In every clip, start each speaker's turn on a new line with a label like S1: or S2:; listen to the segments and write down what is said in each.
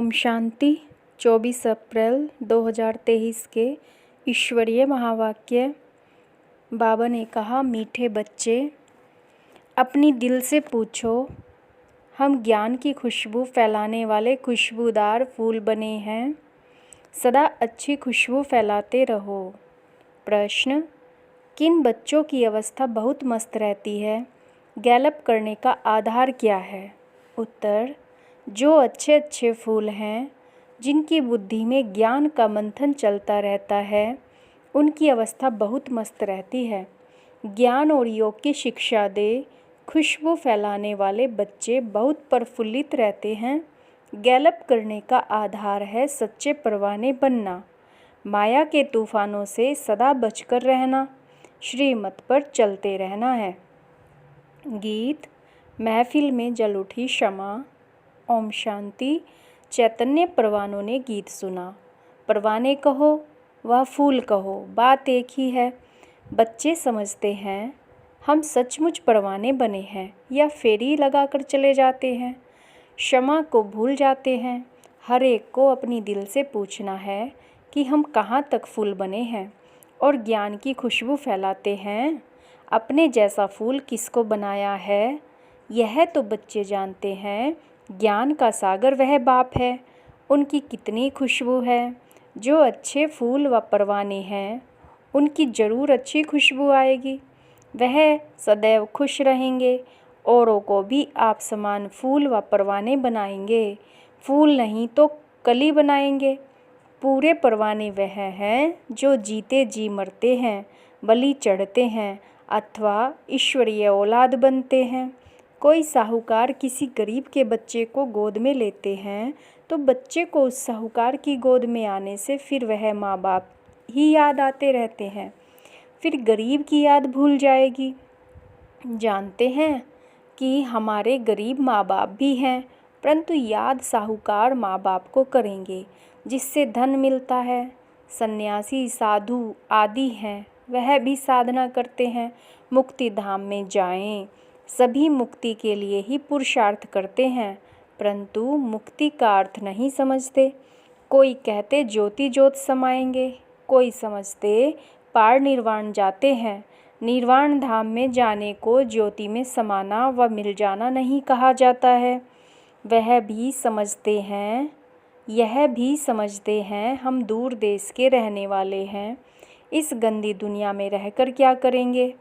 S1: ओम शांति। 24 अप्रैल 2023 के ईश्वरीय महावाक्य। बाबा ने कहा, मीठे बच्चे, अपनी दिल से पूछो, हम ज्ञान की खुशबू फैलाने वाले खुशबूदार फूल बने हैं। सदा अच्छी खुशबू फैलाते रहो। प्रश्न, किन बच्चों की अवस्था बहुत मस्त रहती है? गैलप करने का आधार क्या है? उत्तर, जो अच्छे अच्छे फूल हैं, जिनकी बुद्धि में ज्ञान का मंथन चलता रहता है, उनकी अवस्था बहुत मस्त रहती है। ज्ञान और योग की शिक्षा दे खुशबू फैलाने वाले बच्चे बहुत प्रफुल्लित रहते हैं। गैलप करने का आधार है सच्चे परवाने बनना, माया के तूफानों से सदा बचकर रहना, श्रीमत पर चलते रहना है। गीत। महफिल में जल उठी शमा। ओम शांति। चैतन्य परवानों ने गीत सुना। परवाने कहो वह फूल कहो, बात एक ही है। बच्चे समझते हैं हम सचमुच परवाने बने हैं या फेरी लगाकर चले जाते हैं। क्षमा को भूल जाते हैं। हर एक को अपनी दिल से पूछना है कि हम कहाँ तक फूल बने हैं और ज्ञान की खुशबू फैलाते हैं। अपने जैसा फूल किसको बनाया है, यह तो बच्चे जानते हैं। ज्ञान का सागर वह बाप है, उनकी कितनी खुशबू है। जो अच्छे फूल व परवाने हैं, उनकी ज़रूर अच्छी खुशबू आएगी। वह सदैव खुश रहेंगे, औरों को भी आप समान फूल व परवाने बनाएंगे। फूल नहीं तो कली बनाएंगे। पूरे परवाने वह हैं जो जीते जी मरते हैं, बलि चढ़ते हैं अथवा ईश्वरीय औलाद बनते हैं। कोई साहूकार किसी गरीब के बच्चे को गोद में लेते हैं तो बच्चे को उस साहूकार की गोद में आने से फिर वह माँ बाप ही याद आते रहते हैं। फिर गरीब की याद भूल जाएगी। जानते हैं कि हमारे गरीब माँ बाप भी हैं, परंतु याद साहूकार माँ बाप को करेंगे जिससे धन मिलता है। सन्यासी, साधु आदि हैं, वह भी साधना करते हैं मुक्ति धाम में जाएं। सभी मुक्ति के लिए ही पुरुषार्थ करते हैं, परंतु मुक्ति का अर्थ नहीं समझते। कोई कहते ज्योति ज्योत समाएंगे, कोई समझते पार निर्वाण जाते हैं। निर्वाण धाम में जाने को ज्योति में समाना व मिल जाना नहीं कहा जाता है। वह भी समझते हैं, यह भी समझते हैं हम दूर देश के रहने वाले हैं, इस गंदी दुनिया में रहकर क्या करेंगे।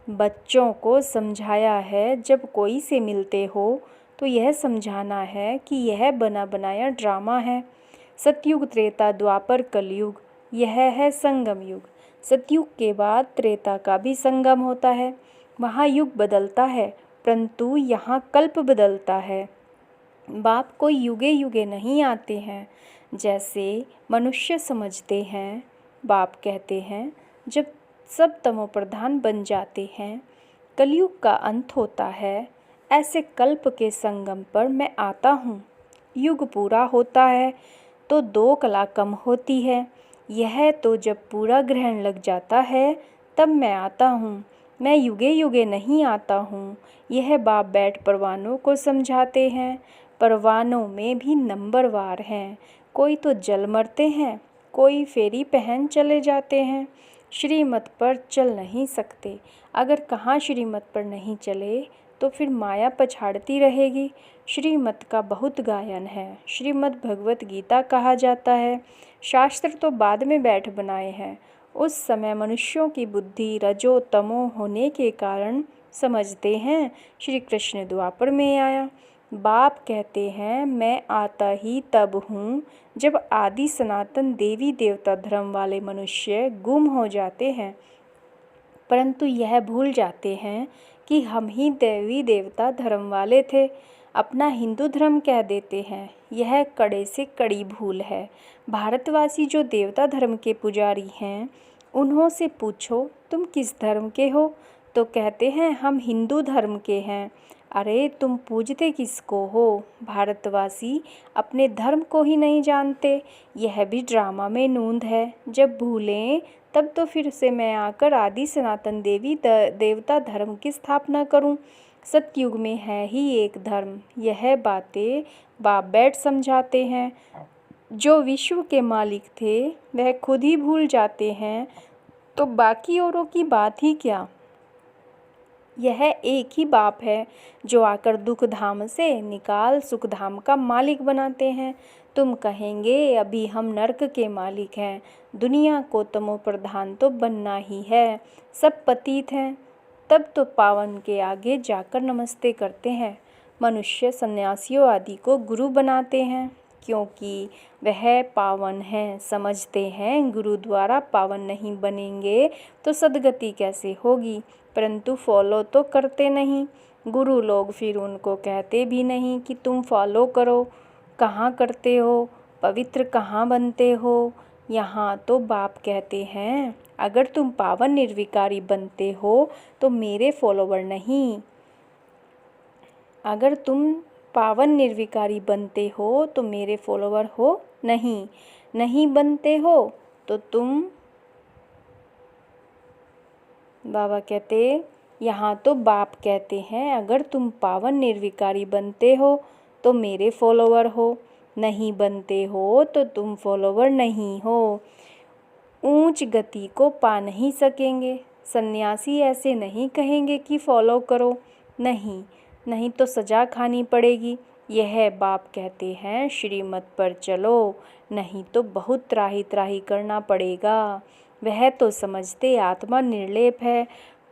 S1: बच्चों को समझाया है, जब कोई से मिलते हो तो यह समझाना है कि यह बना बनाया ड्रामा है। सतयुग, त्रेता, द्वापर, कलयुग, यह है संगम युग। सतयुग के बाद त्रेता का भी संगम होता है। वहाँ युग बदलता है, परंतु यहाँ कल्प बदलता है। बाप कोई युगे युगे नहीं आते हैं जैसे मनुष्य समझते हैं। बाप कहते हैं जब सब तमो प्रधान बन जाते हैं, कलयुग का अंत होता है, ऐसे कल्प के संगम पर मैं आता हूँ। युग पूरा होता है तो 2 कला कम होती है। यह तो जब पूरा ग्रहण लग जाता है तब मैं आता हूँ। मैं युगे युगे नहीं आता हूँ। यह बाप बैठ परवानों को समझाते हैं। परवानों में भी नंबरवार हैं। कोई तो जल मरते हैं, कोई फेरी पहन चले जाते हैं। श्रीमत पर चल नहीं सकते। अगर कहाँ श्रीमत पर नहीं चले तो फिर माया पछाड़ती रहेगी। श्रीमत का बहुत गायन है। श्रीमद् भगवत गीता कहा जाता है। शास्त्र तो बाद में बैठ बनाए हैं। उस समय मनुष्यों की बुद्धि रजो तमो होने के कारण समझते हैं श्री कृष्ण द्वापर में आया। बाप कहते हैं मैं आता ही तब हूँ जब आदि सनातन देवी देवता धर्म वाले मनुष्य गुम हो जाते हैं, परंतु यह भूल जाते हैं कि हम ही देवी देवता धर्म वाले थे। अपना हिंदू धर्म कह देते हैं। यह कड़े से कड़ी भूल है। भारतवासी जो देवता धर्म के पुजारी हैं, उन्हों से पूछो तुम किस धर्म के हो, तो कहते हैं हम हिंदू धर्म के हैं। अरे तुम पूजते किसको हो? भारतवासी अपने धर्म को ही नहीं जानते। यह भी ड्रामा में नूंद है। जब भूलें तब तो फिर से मैं आकर आदि सनातन देवी देवता धर्म की स्थापना करूं। सतयुग में है ही एक धर्म। यह बातें बाप बैठ समझाते हैं। जो विश्व के मालिक थे वह खुद ही भूल जाते हैं तो बाकी औरों की बात ही क्या। यह एक ही बाप है जो आकर दुख धाम से निकाल सुख धाम का मालिक बनाते हैं। तुम कहेंगे अभी हम नरक के मालिक हैं, दुनिया को तमो प्रधान तो बनना ही है, सब पतित हैं। तब तो पावन के आगे जाकर नमस्ते करते हैं। मनुष्य सन्यासियों आदि को गुरु बनाते हैं क्योंकि वह पावन हैं। समझते हैं गुरु द्वारा पावन नहीं बनेंगे तो सद्गति कैसे होगी, परंतु फॉलो तो करते नहीं। गुरु लोग फिर उनको कहते भी नहीं कि तुम फॉलो करो, कहाँ करते हो, पवित्र कहाँ बनते हो। यहाँ तो बाप कहते हैं अगर तुम पावन निर्विकारी बनते हो तो मेरे फॉलोवर नहीं। अगर तुम पावन निर्विकारी बनते हो तो मेरे फॉलोवर हो नहीं, नहीं बनते हो तो तुम, बाबा कहते यहाँ तो बाप कहते हैं अगर तुम पावन निर्विकारी बनते हो तो मेरे फॉलोवर हो, नहीं बनते हो तो तुम फॉलोवर नहीं हो। ऊंच गति को पा नहीं सकेंगे। सन्यासी ऐसे नहीं कहेंगे कि फॉलो करो, नहीं, नहीं तो सजा खानी पड़ेगी। यह बाप कहते हैं श्रीमत पर चलो, नहीं तो बहुत त्राही त्राही करना पड़ेगा। वह तो समझते आत्मा निर्लेप है,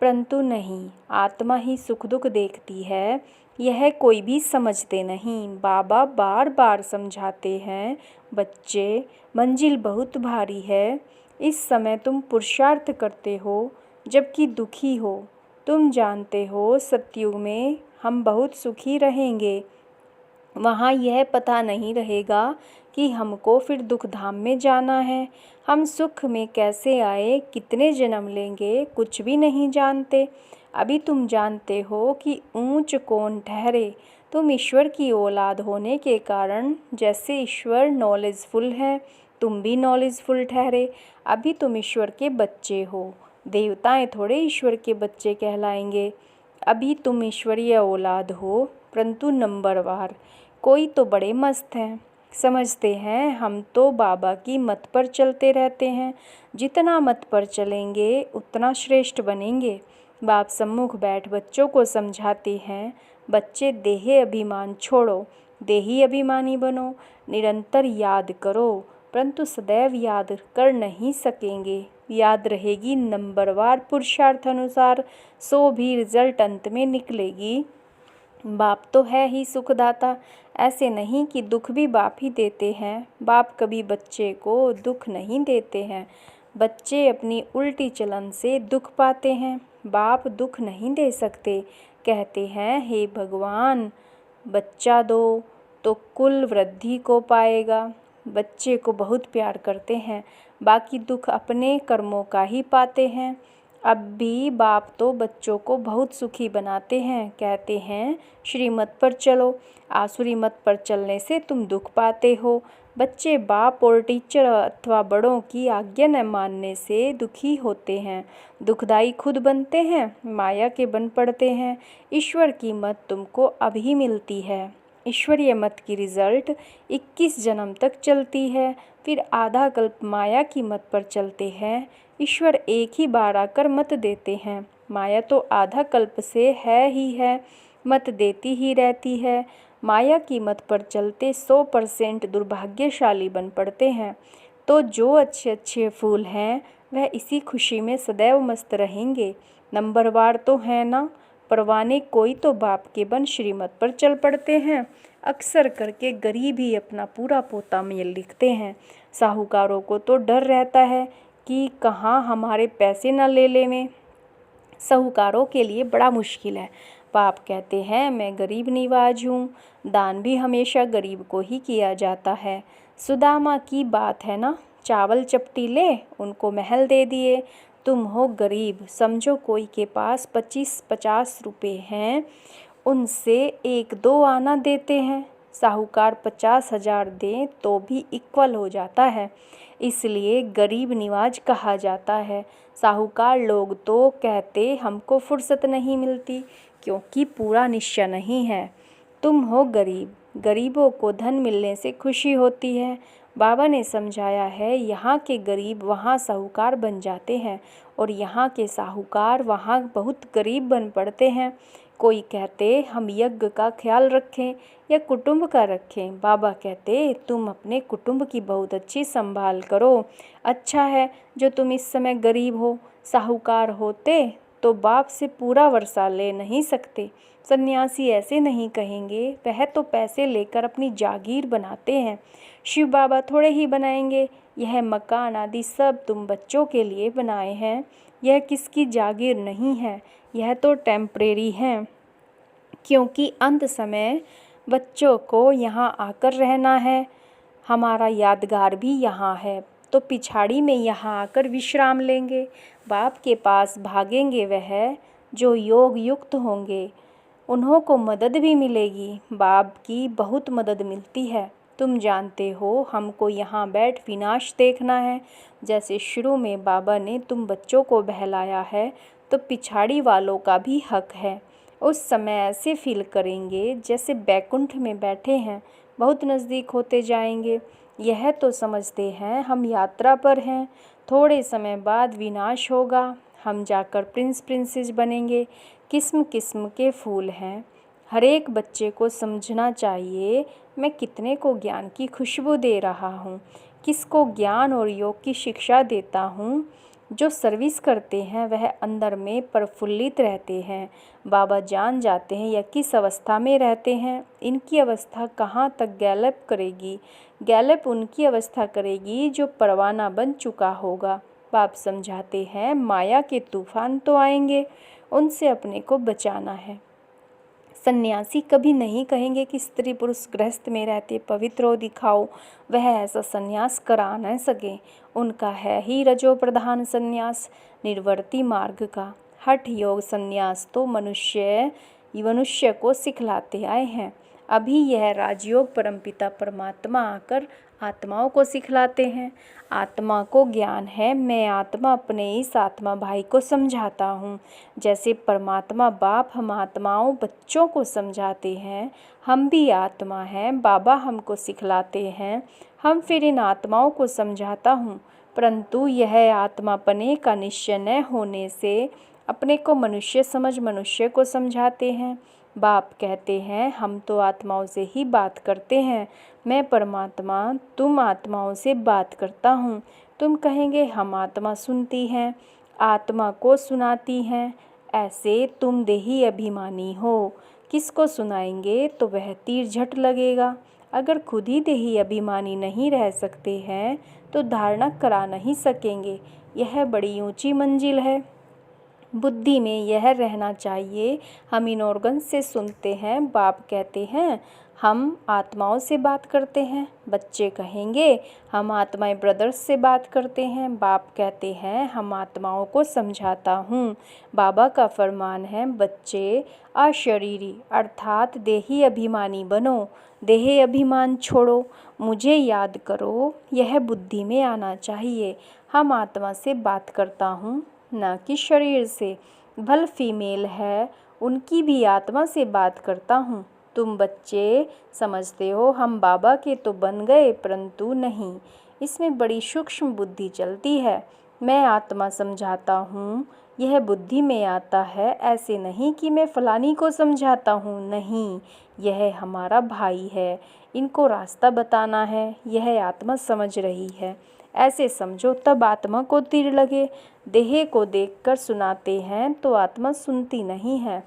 S1: परंतु नहीं, आत्मा ही सुख दुख देखती है, यह कोई भी समझते नहीं। बाबा बार बार समझाते हैं बच्चे, मंजिल बहुत भारी है। इस समय तुम पुरुषार्थ करते हो जबकि दुखी हो। तुम जानते हो सतयुग में हम बहुत सुखी रहेंगे, वहाँ यह पता नहीं रहेगा कि हमको फिर दुख धाम में जाना है। हम सुख में कैसे आए, कितने जन्म लेंगे, कुछ भी नहीं जानते। अभी तुम जानते हो कि ऊंच कौन ठहरे। तुम ईश्वर की औलाद होने के कारण जैसे ईश्वर नॉलेजफुल है, तुम भी नॉलेजफुल ठहरे। अभी तुम ईश्वर के बच्चे हो, देवताएं थोड़े ईश्वर के बच्चे कहलाएंगे। अभी तुम ईश्वरीय औलाद हो, परंतु नंबरवार। कोई तो बड़े मस्त हैं, समझते हैं हम तो बाबा की मत पर चलते रहते हैं। जितना मत पर चलेंगे उतना श्रेष्ठ बनेंगे। बाप सम्मुख बैठ बच्चों को समझाते हैं, बच्चे देह अभिमान छोड़ो, देही अभिमानी बनो, निरंतर याद करो, परंतु सदैव याद कर नहीं सकेंगे। याद रहेगी नंबरवार पुरुषार्थ अनुसार, सो भी रिजल्ट अंत में निकलेगी। बाप तो है ही सुखदाता, ऐसे नहीं कि दुख भी बाप ही देते हैं। बाप कभी बच्चे को दुख नहीं देते हैं, बच्चे अपनी उल्टी चलन से दुख पाते हैं। बाप दुख नहीं दे सकते, कहते हैं हे भगवान बच्चा दो तो कुल वृद्धि को पाएगा। बच्चे को बहुत प्यार करते हैं, बाकी दुख अपने कर्मों का ही पाते हैं। अब भी बाप तो बच्चों को बहुत सुखी बनाते हैं, कहते हैं श्रीमत पर चलो, आसुरी मत पर चलने से तुम दुख पाते हो। बच्चे बाप और टीचर अथवा बड़ों की आज्ञा न मानने से दुखी होते हैं, दुखदाई खुद बनते हैं, माया के बन पड़ते हैं। ईश्वर की मत तुमको अभी मिलती है। ईश्वरीय मत की रिजल्ट 21 जन्म तक चलती है, फिर आधा कल्प माया की मत पर चलते हैं। ईश्वर एक ही बार आकर मत देते हैं, माया तो आधा कल्प से है ही है, मत देती ही रहती है। माया की मत पर चलते 100% दुर्भाग्यशाली बन पड़ते हैं। तो जो अच्छे अच्छे फूल हैं वह इसी खुशी में सदैव मस्त रहेंगे। नंबरवार तो है ना, परवाने कोई तो बाप के बन श्रीमत पर चल पड़ते हैं। अक्सर करके गरीब ही अपना पूरा पोता मेल लिखते हैं। साहूकारों को तो डर रहता है कि कहाँ हमारे पैसे न ले लेवें। साहूकारों के लिए बड़ा मुश्किल है। बाप कहते हैं मैं गरीब निवाज हूँ, दान भी हमेशा गरीब को ही किया जाता है। सुदामा की बात है ना, चावल चपटी ले उनको महल दे दिए। तुम हो गरीब, समझो कोई के पास 25-50 रुपये हैं, उनसे 1-2 आना देते हैं। साहूकार 50,000 दें तो भी इक्वल हो जाता है, इसलिए गरीब निवाज कहा जाता है। साहूकार लोग तो कहते हमको फुर्सत नहीं मिलती, क्योंकि पूरा निश्चय नहीं है। तुम हो गरीब, गरीबों को धन मिलने से खुशी होती है। बाबा ने समझाया है, यहाँ के गरीब वहाँ साहूकार बन जाते हैं और यहाँ के साहूकार वहाँ बहुत गरीब बन पड़ते हैं। कोई कहते हम यज्ञ का ख्याल रखें या कुटुंब का रखें। बाबा कहते तुम अपने कुटुंब की बहुत अच्छी संभाल करो। अच्छा है जो तुम इस समय गरीब हो। साहूकार होते तो बाप से पूरा वर्षा ले नहीं सकते। सन्यासी ऐसे नहीं कहेंगे, वह तो पैसे लेकर अपनी जागीर बनाते हैं। शिव बाबा थोड़े ही बनाएंगे। यह मकान आदि सब तुम बच्चों के लिए बनाए हैं। यह किसकी जागीर नहीं है, यह तो टेम्परेरी है, क्योंकि अंत समय बच्चों को यहाँ आकर रहना है। हमारा यादगार भी यहाँ है, तो पिछाड़ी में यहाँ आकर विश्राम लेंगे। बाप के पास भागेंगे वह जो योग युक्त होंगे, उन्हों को मदद भी मिलेगी। बाप की बहुत मदद मिलती है। तुम जानते हो हमको यहाँ बैठ विनाश देखना है। जैसे शुरू में बाबा ने तुम बच्चों को बहलाया है, तो पिछाड़ी वालों का भी हक है। उस समय ऐसे फील करेंगे जैसे बैकुंठ में बैठे हैं। बहुत नज़दीक होते जाएंगे। यह तो समझते हैं हम यात्रा पर हैं। थोड़े समय बाद विनाश होगा, हम जाकर प्रिंस प्रिंसेस बनेंगे। किस्म किस्म के फूल हैं। हर एक बच्चे को समझना चाहिए मैं कितने को ज्ञान की खुशबू दे रहा हूँ, किसको ज्ञान और योग की शिक्षा देता हूँ। जो सर्विस करते हैं वह अंदर में प्रफुल्लित रहते हैं। बाबा जान जाते हैं यह किस अवस्था में रहते हैं। इनकी अवस्था कहाँ तक गैलप करेगी। गैलप उनकी अवस्था करेगी जो परवाना बन चुका होगा। बाप समझाते हैं माया के तूफान तो आएंगे, उनसे अपने को बचाना है। सन्यासी कभी नहीं कहेंगे कि स्त्री पुरुष गृहस्थ में रहते पवित्र हो दिखाओ। वह ऐसा सन्यास करा न सके। उनका है ही रजो प्रधान सन्यास, निर्वर्ती मार्ग का। हठ योग सन्यास तो मनुष्य को सिखलाते आए हैं। अभी यह राजयोग परमपिता परमात्मा आकर आत्माओं को सिखलाते हैं। आत्मा को ज्ञान है, मैं आत्मा अपने इस आत्मा भाई को समझाता हूँ। जैसे परमात्मा बाप हम आत्माओं बच्चों को समझाते हैं, हम भी आत्मा हैं। बाबा हमको सिखलाते हैं, हम फिर इन आत्माओं को समझाता हूँ। परंतु यह आत्मापने का निश्चय न होने से अपने को मनुष्य समझ मनुष्य को समझाते हैं। बाप कहते हैं हम तो आत्माओं से ही बात करते हैं। मैं परमात्मा तुम आत्माओं से बात करता हूँ। तुम कहेंगे हम आत्मा सुनती हैं, आत्मा को सुनाती हैं। ऐसे तुम देही अभिमानी हो। किसको सुनाएंगे तो वह तीर झट लगेगा। अगर खुद ही देही अभिमानी नहीं रह सकते हैं तो धारणा करा नहीं सकेंगे। यह बड़ी ऊंची मंजिल है। बुद्धि में यह रहना चाहिए हम इन ऑर्गन से सुनते हैं। बाप कहते हैं हम आत्माओं से बात करते हैं। बच्चे कहेंगे हम आत्माएं ब्रदर्स से बात करते हैं। बाप कहते हैं हम आत्माओं को समझाता हूँ। बाबा का फरमान है बच्चे अशरीरी अर्थात देही अभिमानी बनो, देह अभिमान छोड़ो, मुझे याद करो। यह बुद्धि में आना चाहिए। हम आत्मा से बात करता हूँ न कि शरीर से। भल फीमेल है उनकी भी आत्मा से बात करता हूँ। तुम बच्चे समझते हो हम बाबा के तो बन गए, परंतु नहीं, इसमें बड़ी सूक्ष्म बुद्धि चलती है। मैं आत्मा समझाता हूँ, यह बुद्धि में आता है। ऐसे नहीं कि मैं फलानी को समझाता हूँ, नहीं, यह हमारा भाई है, इनको रास्ता बताना है, यह आत्मा समझ रही है। ऐसे समझो तब आत्मा को तीर लगे। देह को देखकर सुनाते हैं तो आत्मा सुनती नहीं है।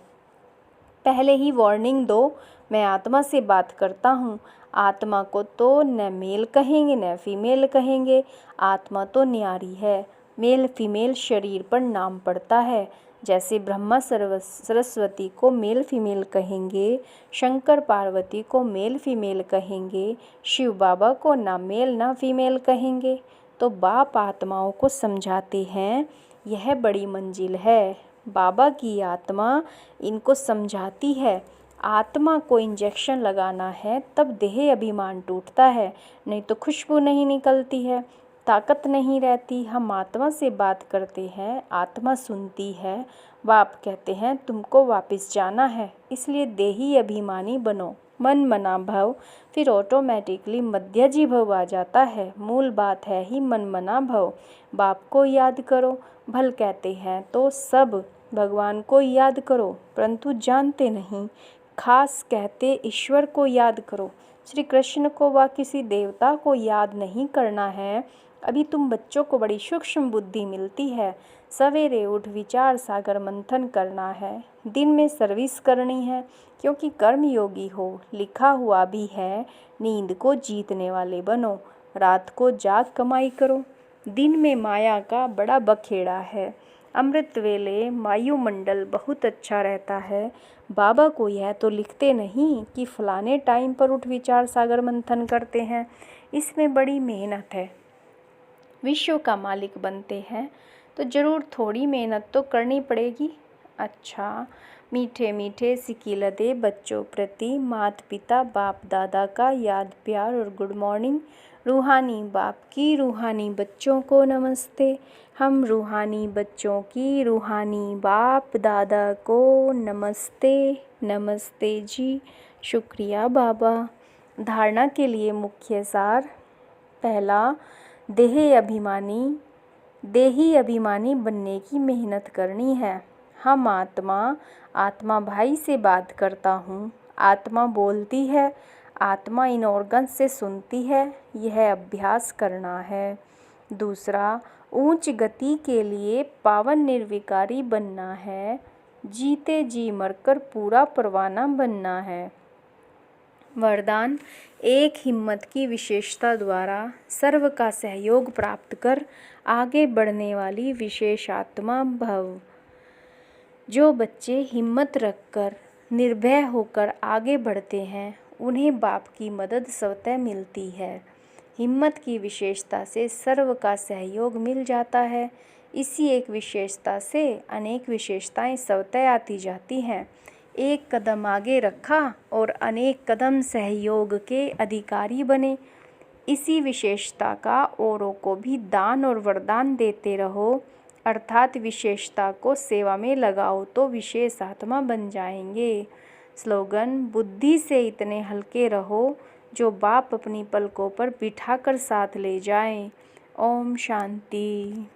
S1: पहले ही वार्निंग दो, मैं आत्मा से बात करता हूँ। आत्मा को तो न मेल कहेंगे न फीमेल कहेंगे। आत्मा तो न्यारी है। मेल फीमेल शरीर पर नाम पड़ता है। जैसे ब्रह्मा सरस्वती को मेल फीमेल कहेंगे, शंकर पार्वती को मेल फीमेल कहेंगे, शिव बाबा को ना मेल ना फीमेल कहेंगे। तो बाप आत्माओं को समझाते हैं यह बड़ी मंजिल है। बाबा की आत्मा इनको समझाती है। आत्मा को इंजेक्शन लगाना है तब देह अभिमान टूटता है, नहीं तो खुशबू नहीं निकलती है। ताकत नहीं रहती। हम आत्मा से बात करते हैं, आत्मा सुनती है। बाप कहते हैं तुमको वापस जाना है, इसलिए देही अभिमानी बनो, मन मना भव। फिर ऑटोमेटिकली मध्यजी भव आ जाता है। मूल बात है ही मन मना भव। बाप को याद करो। भल कहते हैं तो सब भगवान को याद करो, परंतु जानते नहीं। खास कहते ईश्वर को याद करो। श्री कृष्ण को व किसी देवता को याद नहीं करना है। अभी तुम बच्चों को बड़ी सूक्ष्म बुद्धि मिलती है। सवेरे उठ विचार सागर मंथन करना है। दिन में सर्विस करनी है, क्योंकि कर्म योगी हो। लिखा हुआ भी है, नींद को जीतने वाले बनो, रात को जाग कमाई करो। दिन में माया का बड़ा बखेड़ा है। अमृत वेले वायुमंडल बहुत अच्छा रहता है। बाबा को यह तो लिखते नहीं कि फलाने टाइम पर उठ विचार सागर मंथन करते हैं। इसमें बड़ी मेहनत है। विश्व का मालिक बनते हैं तो ज़रूर थोड़ी मेहनत तो करनी पड़ेगी। अच्छा, मीठे मीठे सिकिलदे बच्चों प्रति माता पिता बाप दादा का याद प्यार और गुड मॉर्निंग। रूहानी बाप की रूहानी बच्चों को नमस्ते। हम रूहानी बच्चों की रूहानी बाप दादा को नमस्ते। नमस्ते जी, शुक्रिया बाबा। धारणा के लिए मुख्य सार। पहला, देही अभिमानी बनने की मेहनत करनी है। हम आत्मा भाई से बात करता हूँ। आत्मा बोलती है, आत्मा इन ऑर्गन से सुनती है। यह अभ्यास करना है। दूसरा, ऊंच गति के लिए पावन निर्विकारी बनना है। जीते जी मरकर पूरा परवाना बनना है। वरदान, एक हिम्मत की विशेषता द्वारा सर्व का सहयोग प्राप्त कर आगे बढ़ने वाली विशेष आत्मा भव। जो बच्चे हिम्मत रखकर निर्भय होकर आगे बढ़ते हैं, उन्हें बाप की मदद स्वतः मिलती है। हिम्मत की विशेषता से सर्व का सहयोग मिल जाता है। इसी एक विशेषता से अनेक विशेषताएं स्वतः आती जाती हैं। एक कदम आगे रखा और अनेक कदम सहयोग के अधिकारी बने। इसी विशेषता का औरों को भी दान और वरदान देते रहो, अर्थात विशेषता को सेवा में लगाओ तो विशेष आत्मा बन जाएंगे। स्लोगन, बुद्धि से इतने हल्के रहो जो बाप अपनी पलकों पर बिठाकर साथ ले जाएं। ओम शांति।